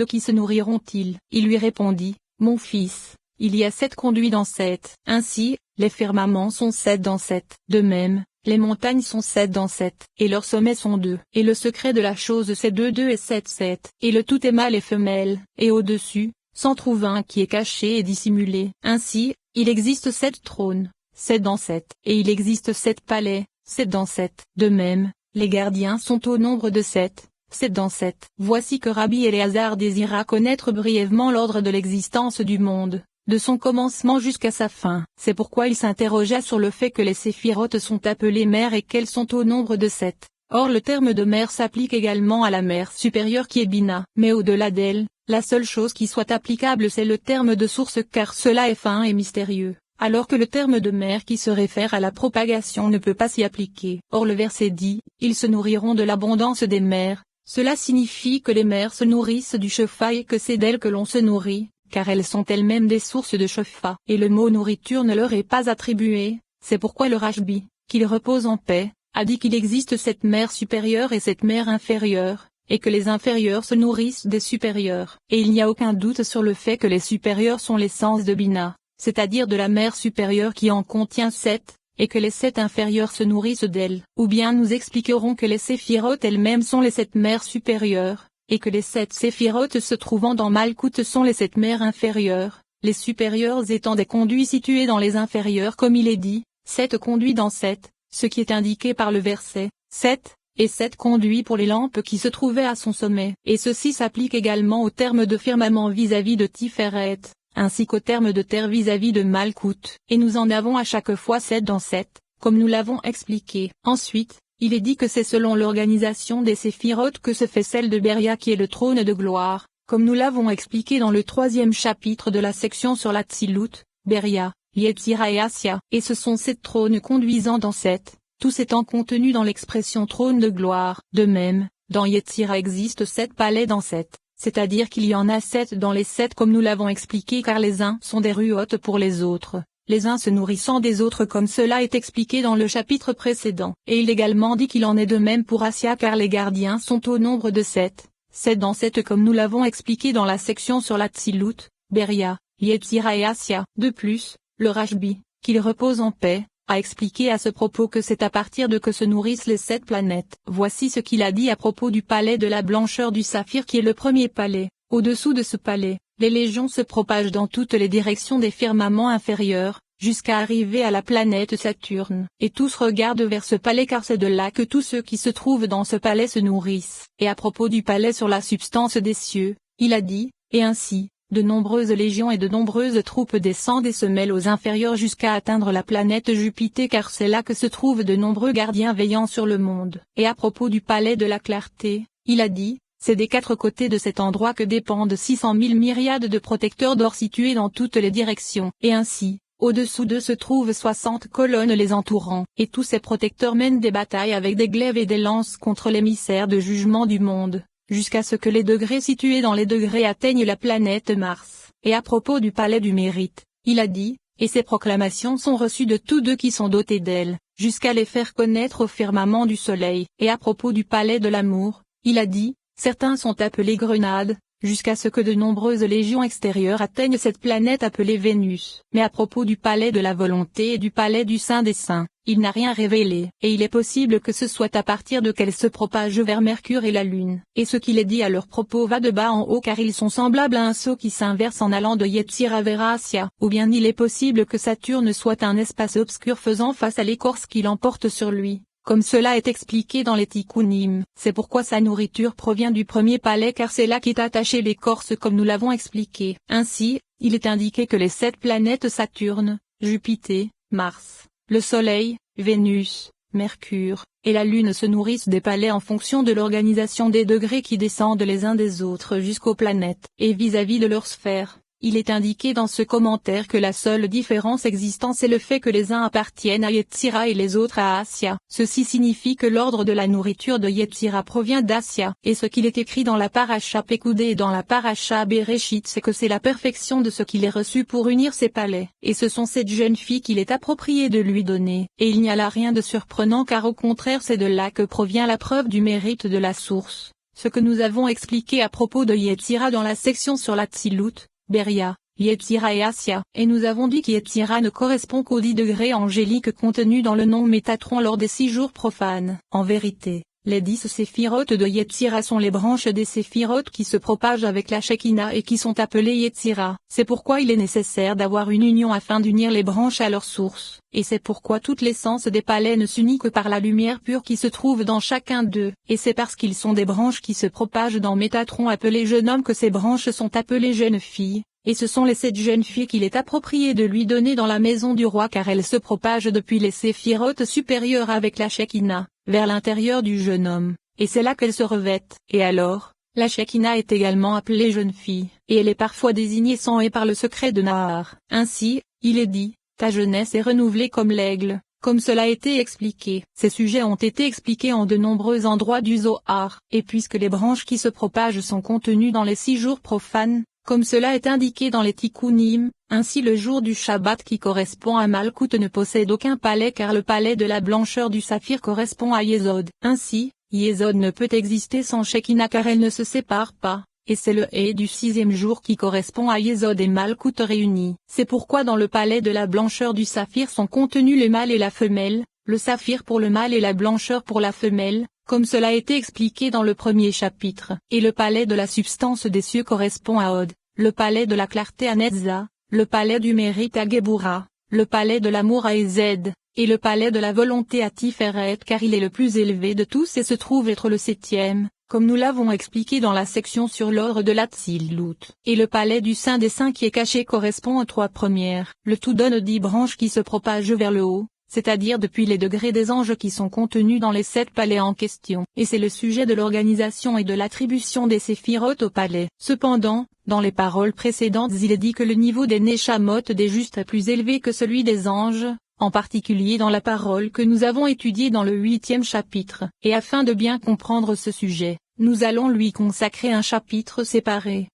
De qui se nourriront-ils? Il lui répondit, mon fils, il y a 7 conduits dans 7. Ainsi, les firmaments sont 7 dans 7. De même, les montagnes sont 7 dans 7, et leurs sommets sont 2. Et le secret de la chose c'est 2 2 et 7 7. Et le tout est mâle et femelle, et au-dessus, s'en trouve un qui est caché et dissimulé. Ainsi, il existe 7 trônes, 7 dans 7, et il existe 7 palais, 7 dans 7. De même, les gardiens sont au nombre de 7. 7 dans 7. Voici que Rabbi Éléazar désira connaître brièvement l'ordre de l'existence du monde, de son commencement jusqu'à sa fin. C'est pourquoi il s'interrogea sur le fait que les séphirotes sont appelées mers et qu'elles sont au nombre de 7. Or le terme de mer s'applique également à la mer supérieure qui est Bina. Mais au-delà d'elle, la seule chose qui soit applicable c'est le terme de source car cela est fin et mystérieux, alors que le terme de mer qui se réfère à la propagation ne peut pas s'y appliquer. Or le verset dit, ils se nourriront de l'abondance des mers. Cela signifie que les mers se nourrissent du shepha et que c'est d'elles que l'on se nourrit, car elles sont elles-mêmes des sources de shepha. Et le mot nourriture ne leur est pas attribué, c'est pourquoi le Rashbi, qu'il repose en paix, a dit qu'il existe cette mer supérieure et cette mer inférieure, et que les inférieurs se nourrissent des supérieurs. Et il n'y a aucun doute sur le fait que les supérieurs sont l'essence de Bina, c'est-à-dire de la mer supérieure qui en contient 7. Et que les 7 inférieures se nourrissent d'elles. Ou bien nous expliquerons que les séphirotes elles-mêmes sont les 7 mers supérieures, et que les 7 séphirotes se trouvant dans Malkout sont les 7 mers inférieures, les supérieures étant des conduits situés dans les inférieures comme il est dit, 7 conduits dans 7, ce qui est indiqué par le verset 7, et 7 conduits pour les lampes qui se trouvaient à son sommet. Et ceci s'applique également au terme de firmament vis-à-vis de Tiferet, ainsi qu'au terme de terre vis-à-vis de Malkout. Et nous en avons à chaque fois 7 dans 7, comme nous l'avons expliqué. Ensuite, il est dit que c'est selon l'organisation des séphirotes que se fait celle de Beria qui est le trône de gloire, comme nous l'avons expliqué dans le 3e chapitre de la section sur la Tsilut, Beria, Yetzira et Assia. Et ce sont 7 trônes conduisant dans 7, tous étant contenus dans l'expression trône de gloire. De même, dans Yetzira existe 7 palais dans 7. C'est-à-dire qu'il y en a 7 dans les 7 comme nous l'avons expliqué car les uns sont des ruotes pour les autres, les uns se nourrissant des autres comme cela est expliqué dans le chapitre précédent. Et il est également dit qu'il en est de même pour Assia car les gardiens sont au nombre de 7, 7 dans 7 comme nous l'avons expliqué dans la section sur la Tsilut, Beria, Yetzira et Assia. De plus, le Rashbi, qu'il repose en paix, a expliqué à ce propos que c'est à partir de que se nourrissent les 7 planètes. Voici ce qu'il a dit à propos du palais de la blancheur du saphir qui est le premier palais. Au-dessous de ce palais, les légions se propagent dans toutes les directions des firmaments inférieurs, jusqu'à arriver à la planète Saturne. Et tous regardent vers ce palais car c'est de là que tous ceux qui se trouvent dans ce palais se nourrissent. Et à propos du palais sur la substance des cieux, il a dit, et ainsi, de nombreuses légions et de nombreuses troupes descendent et se mêlent aux inférieurs jusqu'à atteindre la planète Jupiter car c'est là que se trouvent de nombreux gardiens veillant sur le monde. Et à propos du palais de la clarté, il a dit, c'est des 4 côtés de cet endroit que dépendent 600 000 myriades de protecteurs d'or situés dans toutes les directions. Et ainsi, au-dessous d'eux se trouvent 60 colonnes les entourant. Et tous ces protecteurs mènent des batailles avec des glaives et des lances contre l'émissaire de jugement du monde, jusqu'à ce que les degrés situés dans les degrés atteignent la planète Mars. Et à propos du palais du mérite, il a dit, et ces proclamations sont reçues de tous deux qui sont dotés d'elles, jusqu'à les faire connaître au firmament du soleil. Et à propos du palais de l'amour, il a dit, certains sont appelés grenades, jusqu'à ce que de nombreuses légions extérieures atteignent cette planète appelée Vénus. Mais à propos du palais de la volonté et du palais du Saint des Saints, il n'a rien révélé. Et il est possible que ce soit à partir de qu'elles se propagent vers Mercure et la Lune. Et ce qu'il est dit à leur propos va de bas en haut car ils sont semblables à un seau qui s'inverse en allant de Yetzira vers Assia. Ou bien il est possible que Saturne soit un espace obscur faisant face à l'écorce qui l'emporte sur lui, comme cela est expliqué dans les Tikkunim. C'est pourquoi sa nourriture provient du premier palais car c'est là qu'est attachée l'écorce comme nous l'avons expliqué. Ainsi, il est indiqué que les 7 planètes Saturne, Jupiter, Mars, le Soleil, Vénus, Mercure, et la Lune se nourrissent des palais en fonction de l'organisation des degrés qui descendent les uns des autres jusqu'aux planètes. Et vis-à-vis de leur sphère, il est indiqué dans ce commentaire que la seule différence existante c'est le fait que les uns appartiennent à Yetzira et les autres à Assia. Ceci signifie que l'ordre de la nourriture de Yetzira provient d'Assia. Et ce qu'il est écrit dans la Paracha Pécoudé et dans la Paracha Bereshit c'est que c'est la perfection de ce qu'il est reçu pour unir ses palais. Et ce sont cette jeune fille qu'il est approprié de lui donner. Et il n'y a là rien de surprenant car au contraire c'est de là que provient la preuve du mérite de la source. ce que nous avons expliqué à propos de Yetzira dans la section sur l'Atsilut, Beria, Yetzira et Asya, et nous avons dit qu'Yetzira ne correspond qu'aux 10 degrés angéliques contenus dans le nom Métatron lors des 6 jours profanes. En vérité, les 10 séphirotes de Yetzira sont les branches des séphirotes qui se propagent avec la Shekinah et qui sont appelées Yetzira. C'est pourquoi il est nécessaire d'avoir une union afin d'unir les branches à leur source, et c'est pourquoi toute l'essence des palais ne s'unit que par la lumière pure qui se trouve dans chacun d'eux, et c'est parce qu'ils sont des branches qui se propagent dans Métatron appelé jeune homme que ces branches sont appelées jeunes filles. Et ce sont les 7 jeunes filles qu'il est approprié de lui donner dans la maison du roi car elles se propagent depuis les séphirotes supérieures avec la Shekinah, vers l'intérieur du jeune homme, et c'est là qu'elles se revêtent. Et alors, la Shekinah est également appelée jeune fille, et elle est parfois désignée sans et par le secret de Nahar. Ainsi, il est dit, ta jeunesse est renouvelée comme l'aigle, comme cela a été expliqué. Ces sujets ont été expliqués en de nombreux endroits du Zohar, et puisque les branches qui se propagent sont contenues dans les 6 jours profanes, comme cela est indiqué dans les Tikkunim, ainsi le jour du Shabbat qui correspond à Malkout ne possède aucun palais car le palais de la blancheur du saphir correspond à Yesod. Ainsi, Yesod ne peut exister sans Shekinah car elle ne se sépare pas, et c'est le Hé du 6e jour qui correspond à Yesod et Malkout réunis. C'est pourquoi dans le palais de la blancheur du saphir sont contenus le mâle et la femelle, le saphir pour le mâle et la blancheur pour la femelle, comme cela a été expliqué dans le premier chapitre. Et le palais de la substance des cieux correspond à Od, le palais de la clarté à Netza, le palais du mérite à Gebura, le palais de l'amour à Ezed, et le palais de la volonté à Tiferet car il est le plus élevé de tous et se trouve être le 7e, comme nous l'avons expliqué dans la section sur l'ordre de l'Atsilut. Et le palais du Saint des Saints qui est caché correspond aux 3 premières. Le tout donne 10 branches qui se propagent vers le haut, c'est-à-dire depuis les degrés des anges qui sont contenus dans les 7 palais en question. Et c'est le sujet de l'organisation et de l'attribution des séphirotes au palais. Cependant, dans les paroles précédentes il est dit que le niveau des Neshamot des justes est plus élevé que celui des anges, en particulier dans la parole que nous avons étudiée dans le 8e chapitre. Et afin de bien comprendre ce sujet, nous allons lui consacrer un chapitre séparé.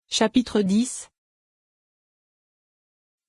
Chapitre 10.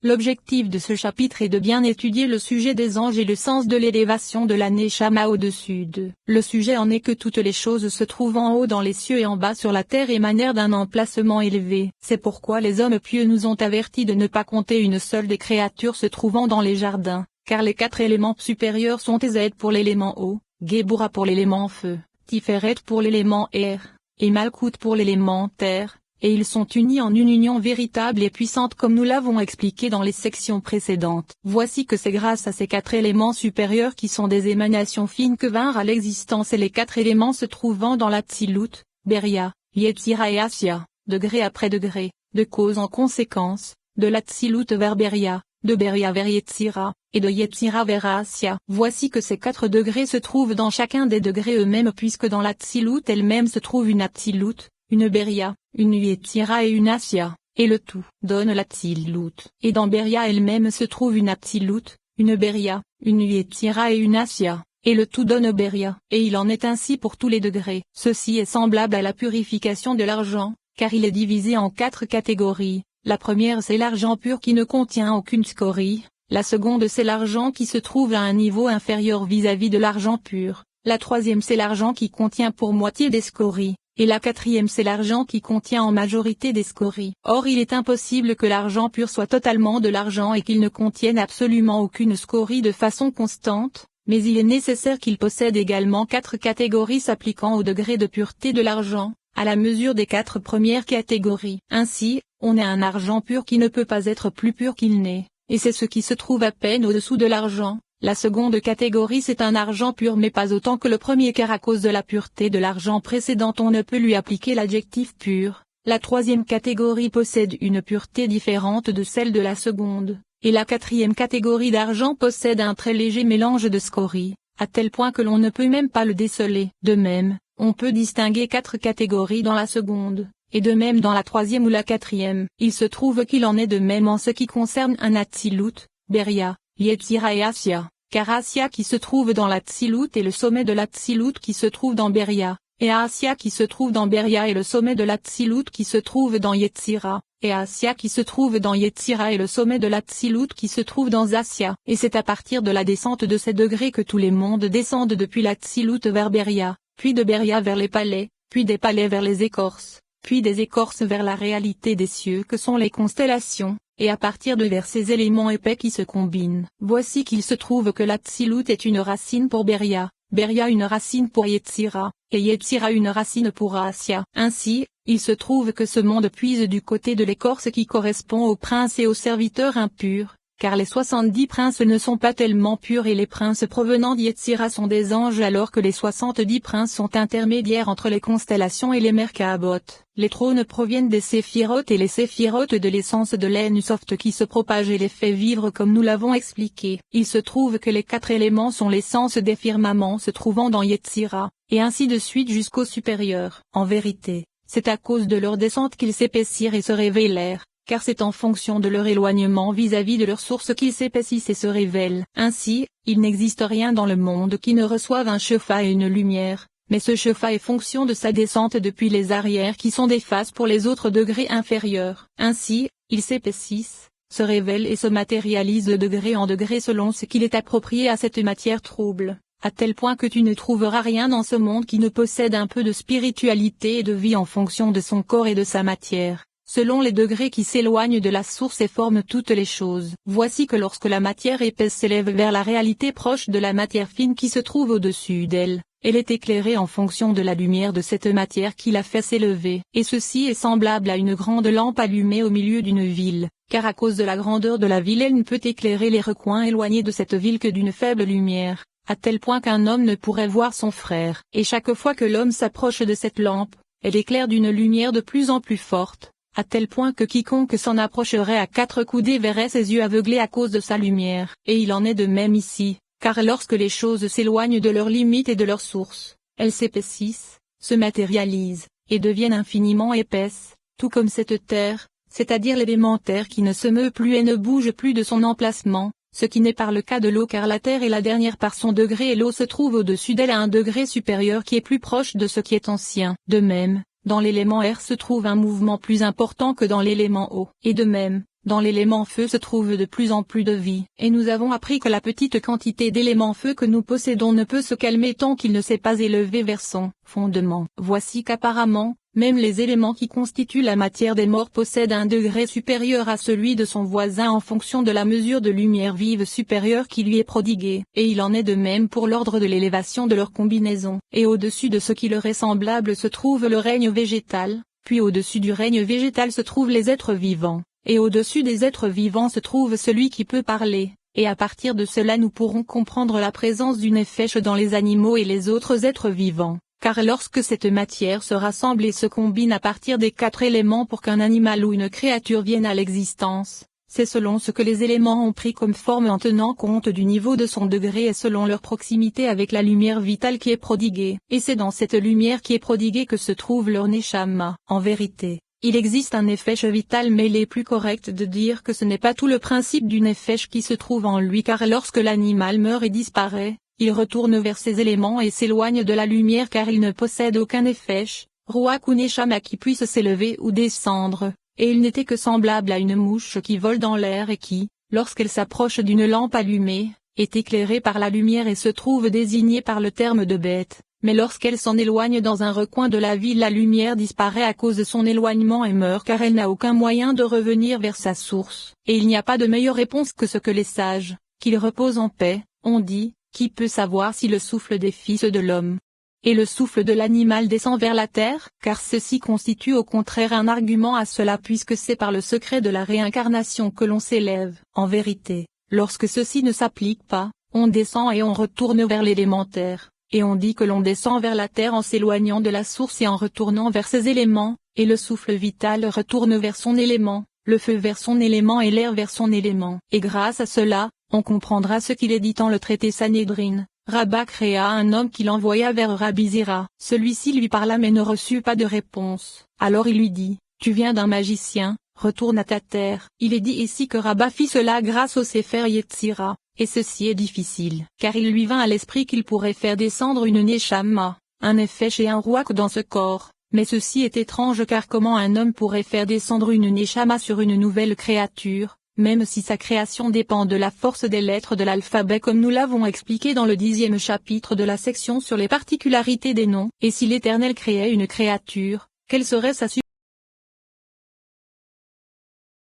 L'objectif de ce chapitre est de bien étudier le sujet des anges et le sens de l'élévation de la Neshama au-dessus d'eux. Le sujet en est que toutes les choses se trouvent en haut dans les cieux et en bas sur la terre émanèrent d'un emplacement élevé. C'est pourquoi les hommes pieux nous ont avertis de ne pas compter une seule des créatures se trouvant dans les jardins, car les 4 éléments supérieurs sont Ezed pour l'élément eau, Gebura pour l'élément feu, Tiferet pour l'élément air, et Malkout pour l'élément terre. Et ils sont unis en une union véritable et puissante comme nous l'avons expliqué dans les sections précédentes. Voici que c'est grâce à ces 4 éléments supérieurs qui sont des émanations fines que vinrent à l'existence et les 4 éléments se trouvant dans l'Atsilut, Beria, Yetzira et Asya, degré après degré, de cause en conséquence, de l'Atsilut vers Beria, de Beria vers Yetzira, et de Yetzira vers Asya. Voici que ces 4 degrés se trouvent dans chacun des degrés eux-mêmes puisque dans l'Atsilut elle-même se trouve une Atsilut, une Beria, une Yetzira et une Asya, et le tout donne l'Atsilut. Et dans Beria elle-même se trouve une Atsilut, une Beria, une Yetzira et une Asya, et le tout donne Beria. Et il en est ainsi pour tous les degrés. Ceci est semblable à la purification de l'argent, car il est divisé en 4 catégories. La première c'est l'argent pur qui ne contient aucune scorie, la seconde c'est l'argent qui se trouve à un niveau inférieur vis-à-vis de l'argent pur, la troisième c'est l'argent qui contient pour moitié des scories. Et la 4e c'est l'argent qui contient en majorité des scories. Or il est impossible que l'argent pur soit totalement de l'argent et qu'il ne contienne absolument aucune scorie de façon constante, mais il est nécessaire qu'il possède également 4 catégories s'appliquant au degré de pureté de l'argent, à la mesure des 4 premières catégories. Ainsi, on a un argent pur qui ne peut pas être plus pur qu'il n'est, et c'est ce qui se trouve à peine au-dessous de l'argent. La seconde catégorie c'est un argent pur mais pas autant que le premier car à cause de la pureté de l'argent précédent on ne peut lui appliquer l'adjectif pur. La 3e catégorie possède une pureté différente de celle de la seconde, et la 4e catégorie d'argent possède un très léger mélange de scories, à tel point que l'on ne peut même pas le déceler. De même, on peut distinguer 4 catégories dans la seconde, et de même dans la 3e ou la 4e. Il se trouve qu'il en est de même en ce qui concerne un Atsilut, Beria, Yetzira et Asya, car Asya qui se trouve dans l'Atsilut est le sommet de l'Atsilut qui se trouve dans Beria, et Asya qui se trouve dans Beria est le sommet de l'Atsilut qui se trouve dans Yetzira, et Asya qui se trouve dans Yetzira est le sommet de l'Atsilut qui se trouve dans Asya. Et c'est à partir de la descente de ces degrés que tous les mondes descendent depuis l'Atsilut vers Beria, puis de Beria vers les palais, puis des palais vers les écorces, puis des écorces vers la réalité des cieux que sont les constellations, et à partir de vers ces éléments épais qui se combinent. Voici qu'il se trouve que l'Atsilut est une racine pour Beria, Beria une racine pour Yetzira, et Yetzira une racine pour Assia. Ainsi, il se trouve que ce monde puise du côté de l'écorce qui correspond aux princes et aux serviteurs impurs, car les 70 princes ne sont pas tellement purs et les princes provenant d'Yetzira sont des anges alors que les 70 princes sont intermédiaires entre les constellations et les Merkabot. Les trônes proviennent des séphirotes et les séphirotes de l'essence de l'Ensoft qui se propage et les fait vivre comme nous l'avons expliqué. Il se trouve que les 4 éléments sont l'essence des firmaments se trouvant dans Yetzira, et ainsi de suite jusqu'au supérieur. En vérité, c'est à cause de leur descente qu'ils s'épaissirent et se révélèrent, car c'est en fonction de leur éloignement vis-à-vis de leur source qu'ils s'épaississent et se révèlent. Ainsi, il n'existe rien dans le monde qui ne reçoive un chefa et une lumière, mais ce chefa est fonction de sa descente depuis les arrières qui sont des faces pour les autres degrés inférieurs. Ainsi, ils s'épaississent, se révèlent et se matérialisent de degré en degré selon ce qu'il est approprié à cette matière trouble, à tel point que tu ne trouveras rien dans ce monde qui ne possède un peu de spiritualité et de vie en fonction de son corps et de sa matière, selon les degrés qui s'éloignent de la source et forment toutes les choses. Voici que lorsque la matière épaisse s'élève vers la réalité proche de la matière fine qui se trouve au-dessus d'elle, elle est éclairée en fonction de la lumière de cette matière qui la fait s'élever. Et ceci est semblable à une grande lampe allumée au milieu d'une ville, car à cause de la grandeur de la ville elle ne peut éclairer les recoins éloignés de cette ville que d'une faible lumière, à tel point qu'un homme ne pourrait voir son frère. Et chaque fois que l'homme s'approche de cette lampe, elle éclaire d'une lumière de plus en plus forte, à tel point que quiconque s'en approcherait à 4 coudées verrait ses yeux aveuglés à cause de sa lumière. Et il en est de même ici, car lorsque les choses s'éloignent de leurs limites et de leur source, elles s'épaississent, se matérialisent, et deviennent infiniment épaisses, tout comme cette terre, c'est-à-dire l'élémentaire qui ne se meut plus et ne bouge plus de son emplacement, ce qui n'est pas le cas de l'eau car la terre est la dernière par son degré et l'eau se trouve au-dessus d'elle à un degré supérieur qui est plus proche de ce qui est ancien. De même, dans l'élément air se trouve un mouvement plus important que dans l'élément eau. Et de même, dans l'élément feu se trouve de plus en plus de vie. Et nous avons appris que la petite quantité d'élément feu que nous possédons ne peut se calmer tant qu'il ne s'est pas élevé vers son fondement. Voici qu'apparemment, même les éléments qui constituent la matière des morts possèdent un degré supérieur à celui de son voisin en fonction de la mesure de lumière vive supérieure qui lui est prodiguée. Et il en est de même pour l'ordre de l'élévation de leur combinaison. Et au-dessus de ce qui leur est semblable se trouve le règne végétal, puis au-dessus du règne végétal se trouvent les êtres vivants. Et au-dessus des êtres vivants se trouve celui qui peut parler, et à partir de cela nous pourrons comprendre la présence du nefesh dans les animaux et les autres êtres vivants, car lorsque cette matière se rassemble et se combine à partir des 4 éléments pour qu'un animal ou une créature vienne à l'existence, c'est selon ce que les éléments ont pris comme forme en tenant compte du niveau de son degré et selon leur proximité avec la lumière vitale qui est prodiguée. Et c'est dans cette lumière qui est prodiguée que se trouve leur neshama. En vérité, il existe un nefesh vital mais il est plus correct de dire que ce n'est pas tout le principe du nefesh qui se trouve en lui car lorsque l'animal meurt et disparaît, il retourne vers ses éléments et s'éloigne de la lumière car il ne possède aucun nefesh, ruach ou neshama qui puisse s'élever ou descendre, et il n'était que semblable à une mouche qui vole dans l'air et qui, lorsqu'elle s'approche d'une lampe allumée, est éclairée par la lumière et se trouve désignée par le terme de bête. Mais lorsqu'elle s'en éloigne dans un recoin de la ville la lumière disparaît à cause de son éloignement et meurt car elle n'a aucun moyen de revenir vers sa source. Et il n'y a pas de meilleure réponse que ce que les sages, qu'ils reposent en paix, ont dit, qui peut savoir si le souffle des fils de l'homme et le souffle de l'animal descend vers la terre, car ceci constitue au contraire un argument à cela puisque c'est par le secret de la réincarnation que l'on s'élève. En vérité, lorsque ceci ne s'applique pas, on descend et on retourne vers l'élémentaire. Et on dit que l'on descend vers la terre en s'éloignant de la source et en retournant vers ses éléments, et le souffle vital retourne vers son élément, le feu vers son élément et l'air vers son élément. Et grâce à cela, on comprendra ce qu'il est dit dans le traité Sanhédrin. Rabba créa un homme qu'il envoya vers Rabbi Zira. Celui-ci lui parla mais ne reçut pas de réponse. Alors il lui dit, « Tu viens d'un magicien, retourne à ta terre. » Il est dit ici que Rabba fit cela grâce au Sefer Yetzira. Et ceci est difficile, car il lui vint à l'esprit qu'il pourrait faire descendre une neshama, un nefesh et un ruach dans ce corps, mais ceci est étrange car comment un homme pourrait faire descendre une neshama sur une nouvelle créature, même si sa création dépend de la force des lettres de l'alphabet comme nous l'avons expliqué dans le 10e chapitre de la section sur les particularités des noms. Et si l'Éternel créait une créature, quelle serait sa